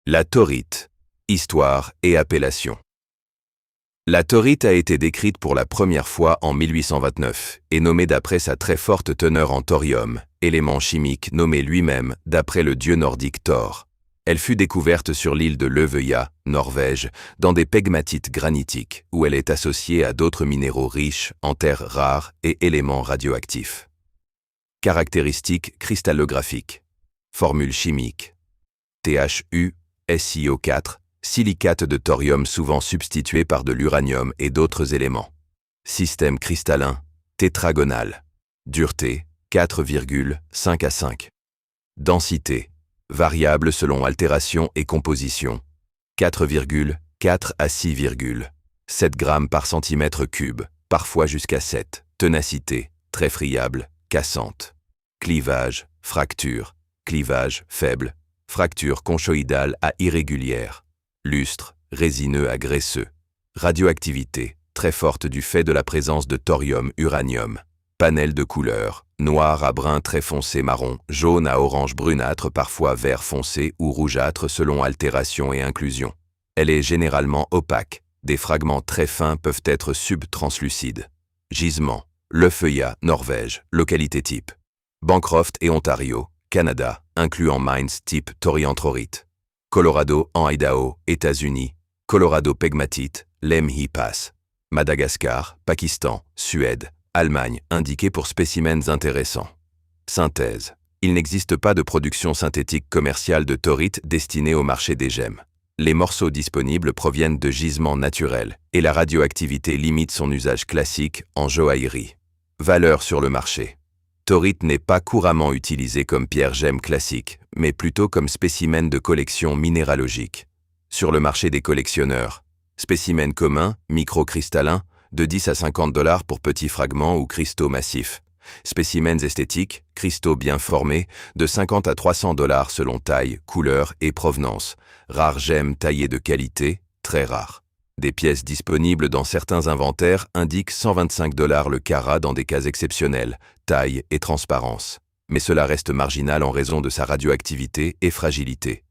La thorite. Histoire et appellation. La thorite a été décrite pour la première fois en 1829 et nommée d'après sa très forte teneur en thorium, élément chimique nommé lui-même d'après le dieu nordique Thor. Elle fut découverte sur l'île de Løvøya, Norvège, dans des pegmatites granitiques, où elle est associée à d'autres minéraux riches en terres rares et éléments radioactifs. Caractéristiques cristallographiques. Formule chimique. THU, SiO4, silicate de thorium souvent substitué par de l'uranium et d'autres éléments. Système cristallin, tétragonal. Dureté, 4,5 à 5. Densité, variable selon altération et composition, 4,4 à 6,7 grammes par centimètre cube, parfois jusqu'à 7. Ténacité, très friable, cassante. Clivage, fracture, clivage faible, fracture conchoïdale à irrégulière. Lustre, résineux à graisseux. Radioactivité, très forte du fait de la présence de thorium-uranium. Panel de couleurs, noir à brun très foncé marron, jaune à orange brunâtre, parfois vert foncé ou rougeâtre selon altération et inclusion. Elle est généralement opaque. Des fragments très fins peuvent être subtranslucides. Gisement, Løvøya, Norvège, localité type. Bancroft et Ontario, Canada, incluant mines type thorianthorite. Colorado en Idaho, États-Unis. Colorado pegmatite, Lemhi Pass. Madagascar, Pakistan, Suède, Allemagne, indiqué pour spécimens intéressants. Synthèse. Il n'existe pas de production synthétique commerciale de thorite destinée au marché des gemmes. Les morceaux disponibles proviennent de gisements naturels et la radioactivité limite son usage classique en joaillerie. Valeur sur le marché. Thorite n'est pas couramment utilisé comme pierre-gemme classique, mais plutôt comme spécimen de collection minéralogique. Sur le marché des collectionneurs, spécimens communs, microcristallins, de 10 à 50 $ pour petits fragments ou cristaux massifs. Spécimens esthétiques, cristaux bien formés, de 50 à 300 $ selon taille, couleur et provenance. Rares gemmes taillées de qualité, très rares. Des pièces disponibles dans certains inventaires indiquent 125 $ le carat dans des cas exceptionnels, taille et transparence. Mais cela reste marginal en raison de sa radioactivité et fragilité.